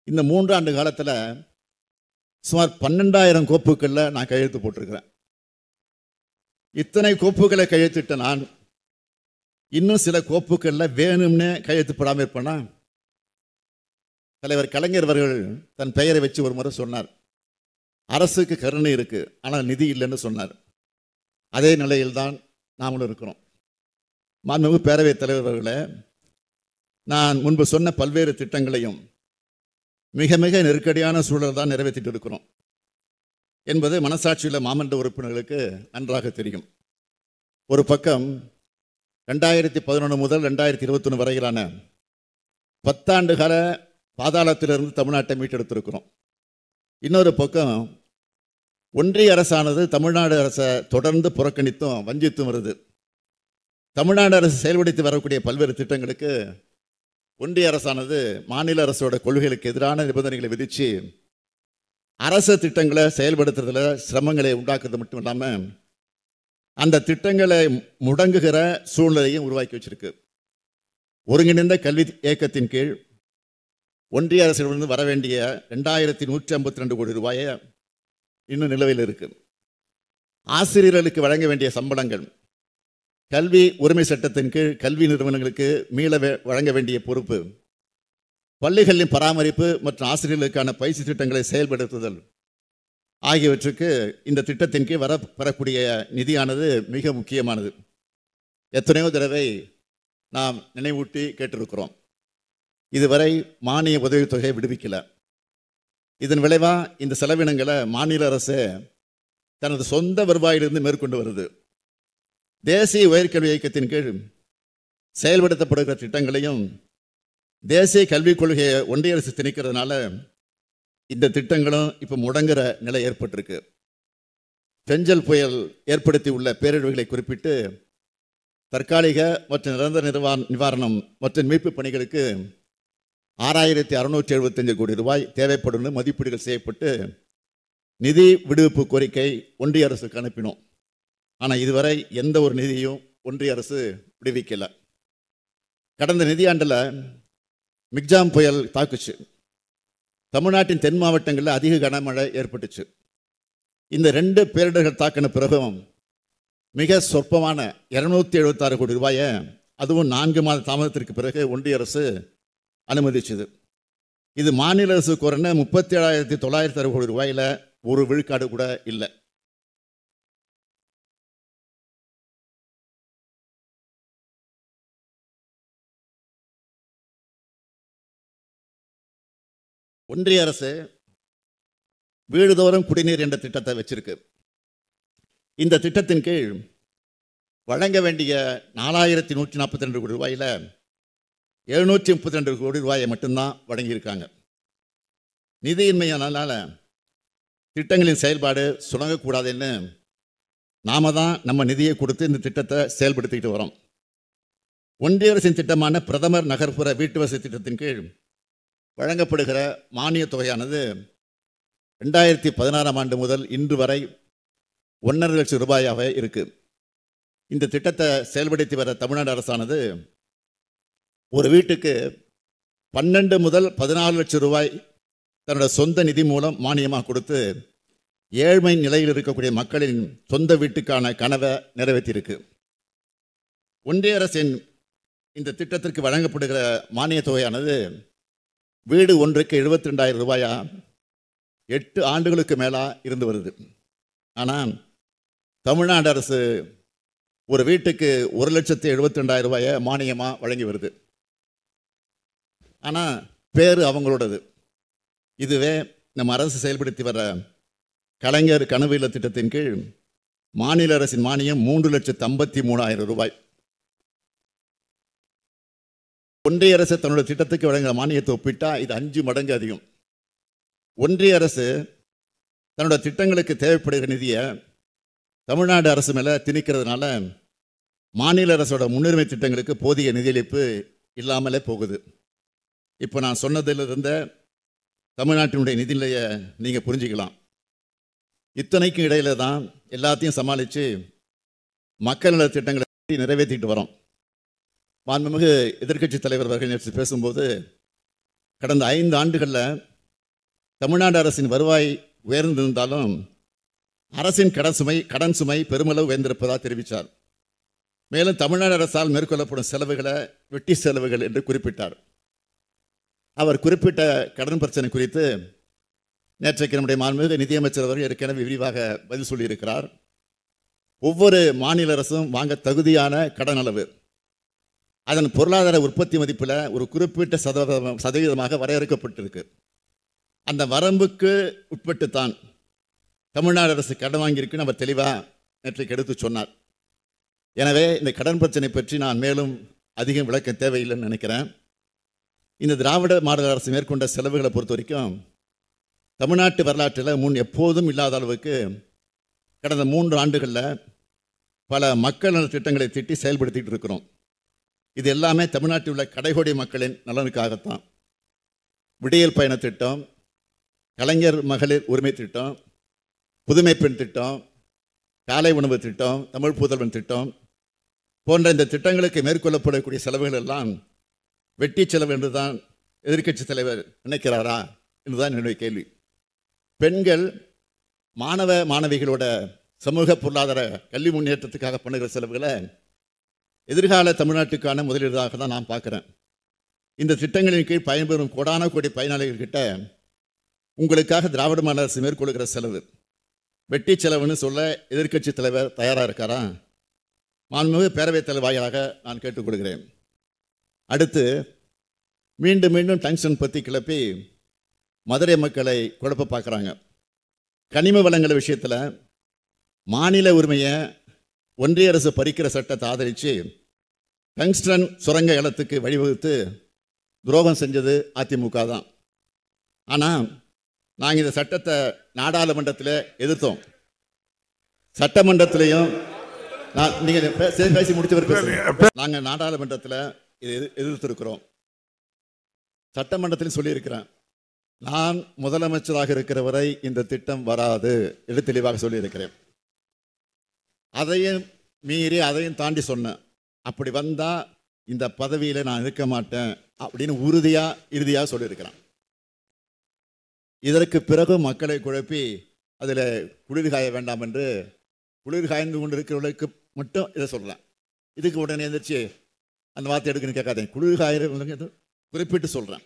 இந்த 3 ஆண்டு காலத்தில் சுமார் 12,000 கோப்புகளில் நான் கையெழுத்து போட்டிருக்கிறேன். இத்தனை கோப்புகளை கையெழுத்திட்ட நான் இன்னும் சில கோப்புகளில் வேணும்னே கையெழுத்து போடாமல் இருப்பேன்னா? தலைவர் கலைஞர் அவர்கள் தன் பெயரை வச்சு ஒரு முறை சொன்னார், அரசுக்கு கருணை இருக்கு ஆனால் நிதி இல்லைன்னு சொன்னார். அதே நிலையில்தான் நாமளும் இருக்கிறோம். மாண்புமிகு பேரவைத் தலைவர் அவர்களே, நான் முன்பு சொன்ன பல்வேறு திட்டங்களையும் மிக மிக நெருக்கடியான சூழல் தான் நிறைவேற்றிட்டு இருக்கிறோம் என்பது மனசாட்சியுள்ள மாமன்ற உறுப்பினர்களுக்கு நன்றாக தெரியும். ஒரு பக்கம் 2011 முதல் 2021 வரையிலான 10 ஆண்டு கால பாதாளத்திலிருந்து தமிழ்நாட்டை மீட்டெடுத்திருக்கிறோம். இன்னொரு பக்கம் ஒன்றிய அரசானது தமிழ்நாடு அரசை தொடர்ந்து புறக்கணித்தும் வஞ்சித்தும் வருது. தமிழ்நாடு அரசு செயல்படுத்தி வரக்கூடிய பல்வேறு திட்டங்களுக்கு ஒன்றிய அரசானது மாநில அரசோட கொள்கைகளுக்கு எதிரான நிபந்தனைகளை விதித்து அரசு திட்டங்களை செயல்படுத்துறதுல சிரமங்களை உண்டாக்குறது மட்டும் இல்லாமல் அந்த திட்டங்களை முடங்குகிற சூழ்நிலையும் உருவாக்கி வச்சிருக்கு. ஒருங்கிணைந்த கல்வி இயக்கத்தின் கீழ் ஒன்றிய அரசிடமிருந்து வர வேண்டிய 2152 கோடி ரூபாயை இன்னும் நிலுவையில் இருக்கு. ஆசிரியர்களுக்கு வழங்க வேண்டிய சம்பளங்கள் கல்வி உரிமை சட்டத்தின் கீழ் கல்வி நிறுவனங்களுக்கு மீள வழங்க வேண்டிய பொறுப்பு, பள்ளிகளின் பராமரிப்பு மற்றும் ஆசிரியர்களுக்கான பயிற்சி திட்டங்களை செயல்படுத்துதல் ஆகியவற்றுக்கு இந்த திட்டத்தின் கீழ் பெறக்கூடிய நிதியானது மிக முக்கியமானது. எத்தனையோ தடவை நாம் நினைவூட்டி கேட்டிருக்கிறோம். இதுவரை மானிய உதவித்தொகை விடுவிக்கல. இதன் விளைவாக இந்த செலவினங்களை மாநில அரசு தனது சொந்த வருவாயிலிருந்து மேற்கொண்டு வருது. தேசிய உயர்கல்வி இயக்கத்தின் கீழ் செயல்படுத்தப்படுகிற திட்டங்களையும் தேசிய கல்விக் கொள்கையை ஒன்றிய அரசு திணிக்கிறதுனால இந்த திட்டங்களும் இப்போ முடங்குற நிலை ஏற்பட்டிருக்கு. பெஞ்சல் புயல் ஏற்படுத்தி உள்ள பேரிடர்களை குறிப்பிட்டு தற்காலிக மற்றும் நிரந்தர நிவாரணம் மற்றும் மீட்பு பணிகளுக்கு 6675 கோடி ரூபாய் தேவைப்படும் மதிப்பீடுகள் செய்யப்பட்டு நிதி விடுவிப்பு கோரிக்கை ஒன்றிய அரசுக்கு அனுப்பினோம். ஆனால் இதுவரை எந்த ஒரு நிதியும் ஒன்றிய அரசு விடுவிக்கலை. கடந்த நிதியாண்டில் மிக்ஜாம் புயல் தாக்குச்சு. தமிழ்நாட்டின் தென் மாவட்டங்களில் அதிக கனமழை ஏற்பட்டுச்சு. இந்த 2 பேரிடர்கள் தாக்கின பிறகும் மிக சொற்பமான 276 கோடி ரூபாயை, அதுவும் 4 மாத தாமதத்திற்கு பிறகு ஒன்றிய அரசு அனுமதிச்சது. இது மாநில அரசு கோரின 37,960 கோடி ரூபாயில் ஒரு விழுக்காடு கூட இல்லை. ஒன்றிய அரசு வீடுதோறும் குடிநீர் என்ற திட்டத்தை வச்சிருக்கு. இந்த திட்டத்தின் கீழ் வழங்க வேண்டிய 4142 கோடி ரூபாயில் 732 கோடி ரூபாயை மட்டும்தான் வழங்கியிருக்காங்க. நிதியின்மையானால திட்டங்களின் செயல்பாடு சுணங்கக்கூடாதுன்னு நாம தான் நம்ம நிதியை கொடுத்து இந்த திட்டத்தை செயல்படுத்திக்கிட்டு வரோம். ஒன்றிய அரசின் திட்டமான பிரதமர் நகர்ப்புற வீட்டு வசதி திட்டத்தின் கீழ் வழங்கப்படுகிற மானிய தொகையானது 2016 ஆண்டு முதல் இன்று வரை 1.5 லட்சம் ரூபாயாகவே இருக்கு. இந்த திட்டத்தை செயல்படுத்தி வர தமிழ்நாடு அரசானது ஒரு வீட்டுக்கு 12 முதல் 14 லட்சம் ரூபாய் தன்னோட சொந்த நிதி மூலம் மானியமாக கொடுத்து ஏழ்மை நிலையில் இருக்கக்கூடிய மக்களின் சொந்த வீட்டுக்கான கனவை நிறைவேற்றியிருக்கு. ஒன்றிய அரசின் இந்த திட்டத்திற்கு வழங்கப்படுகிற மானிய தொகையானது வீடு ஒன்றுக்கு 72,000 ரூபாயா 8 ஆண்டுகளுக்கு மேலா இருந்து வருது. ஆனால் தமிழ்நாடு அரசு ஒரு வீட்டுக்கு 1,72,000 ரூபாயை மானியமாக வழங்கி வருது. ஆனால் பேர் அவங்களோடது. இதுவே நம்ம அரசு செயல்படுத்தி வர கலைஞர் கனவு இல்ல திட்டத்தின் கீழ் மாநில அரசின் மானியம் 3,53,000 ரூபாய். ஒன்றிய அரசு தன்னுடைய திட்டத்துக்கு வழங்குகிற மானியத்தை ஒப்பிட்டா இது 5 மடங்கு அதிகம். ஒன்றிய அரசு தன்னோட திட்டங்களுக்கு தேவைப்படுகிற நிதியை தமிழ்நாடு அரசு மேலே திணிக்கிறதுனால மாநில அரசோட முன்னுரிமை திட்டங்களுக்கு போதிய நிதியளிப்பு இல்லாமலே போகுது. இப்போ நான் சொன்னதிலிருந்த தமிழ்நாட்டினுடைய நிதிநிலையை நீங்கள் புரிஞ்சுக்கலாம். இத்தனைக்கும் இடையில தான் எல்லாத்தையும் சமாளித்து மக்கள் நல திட்டங்களை நிறைவேற்றிட்டு வரோம். மாண்புமிகு எதிர்க்கட்சி தலைவர் அவர்கள் நேற்று பேசும்போது கடந்த 5 ஆண்டுகளில் தமிழ்நாடு அரசின் வருவாய் உயர்ந்திருந்தாலும் அரசின் கடன் சுமை பெருமளவு உயர்ந்திருப்பதாக தெரிவித்தார். மேலும் தமிழ்நாடு அரசால் மேற்கொள்ளப்படும் செலவுகளை வெட்டி செலவுகள் என்று குறிப்பிட்டார். அவர் குறிப்பிட்ட கடன் பிரச்சனை குறித்து நேற்றைக்கு நம்முடைய மாண்புமிகு நிதியமைச்சர் அவர்கள் ஏற்கனவே விரிவாக பதில் சொல்லியிருக்கிறார். ஒவ்வொரு மாநில அரசும் வாங்க தகுதியான கடன் அளவு அதன் பொருளாதார உற்பத்தி மதிப்பில் ஒரு குறிப்பிட்ட சதவீதமாக வரையறுக்கப்பட்டிருக்கு. அந்த வரம்புக்கு உட்பட்டுத்தான் தமிழ்நாடு அரசு கடன் வாங்கியிருக்குன்னு அவர் தெளிவாக நேற்றைக்கு எடுத்து சொன்னார். எனவே இந்த கடன் பிரச்சனை பற்றி நான் மேலும் அதிகம் விளக்க தேவையில்லைன்னு நினைக்கிறேன். இந்த திராவிட மாடல் அரசு மேற்கொண்ட செலவுகளை பொறுத்த வரைக்கும் தமிழ்நாட்டு வரலாற்றில் முன் எப்போதும் இல்லாத அளவுக்கு கடந்த 3 ஆண்டுகளில் பல மக்கள் நல திட்டங்களை திட்டி செயல்படுத்திட்டு இருக்கிறோம். இது எல்லாமே தமிழ்நாட்டில் உள்ள கடைகோடி மக்களின் நலனுக்காகத்தான். விடியல் பயண திட்டம், கலைஞர் மகளிர் உரிமை திட்டம், புதுமை பெண் திட்டம், காலை உணவு திட்டம், தமிழ் புதல்வன் திட்டம் போன்ற இந்த திட்டங்களுக்கு மேற்கொள்ளப்படக்கூடிய செலவுகள் எல்லாம் வெட்டி செலவு என்றுதான் எதிர்க்கட்சி தலைவர் நினைக்கிறாரா என்றுதான் என்னுடைய கேள்வி. பெண்கள் மாணவிகளோட சமூக பொருளாதார கல்வி முன்னேற்றத்துக்காக பண்ணுகிற செலவுகளை எதிர்கால தமிழ்நாட்டுக்கான முதலீடாக தான் நான் பார்க்குறேன். இந்த திட்டங்களின் கீழ் பயன்பெறும் கோடான கோடி பயனாளிகள் கிட்ட உங்களுக்காக திராவிட மாடல் அரசு மேற்கொள்கிற செலவு வெட்டி செலவுன்னு சொல்ல எதிர்க்கட்சி தலைவர் தயாராக இருக்காரா? மாண்புமிகு பேரவைத் தலைவர் வாயிலாக நான் கேட்டுக்கொள்கிறேன். அடுத்து மீண்டும் மீண்டும் டங்ஸ்டன் பற்றி கிளப்பி மதுரை மக்களை குழப்ப பார்க்குறாங்க. கனிம வளங்கள் விஷயத்தில் மாநில உரிமையை ஒன்றிய அரசு பறிக்கிற சட்டத்தை ஆதரித்து டங்ஸ்டன் சுரங்க இடத்துக்கு வழிவகுத்து துரோகம் செஞ்சது அதிமுக தான். ஆனால் நாங்கள் இந்த சட்டத்தை நாடாளுமன்றத்தில் எதிர்த்தோம். சட்டமன்றத்திலையும் நீங்கள் பேசி முடிச்சவர் நாங்கள் நாடாளுமன்றத்தில் எதிர்த்திருக்கிறோம். சட்டமன்றத்திலும் சொல்லியிருக்கிறேன், நான் முதலமைச்சராக இருக்கிற வரை இந்த திட்டம் வராது என்று தெளிவாக சொல்லியிருக்கிறேன். அதையும் மீறி அதையும் தாண்டி சொன்னேன், அப்படி வந்தால் இந்த பதவியில் நான் இருக்க மாட்டேன் அப்படின்னு இறுதியாக சொல்லியிருக்கிறேன். இதற்கு பிறகு மக்களை குழப்பி அதில் குளிர் காய வேண்டாம் என்று குளிர் காய்ந்து கொண்டு இருக்கிறவர்களுக்கு மட்டும் இதை சொல்கிறேன். இதுக்கு உடனே எந்திரிச்சு அந்த வார்த்தை எடுக்குன்னு கேட்காதேன், குளிர் காய குறிப்பிட்டு சொல்கிறேன்.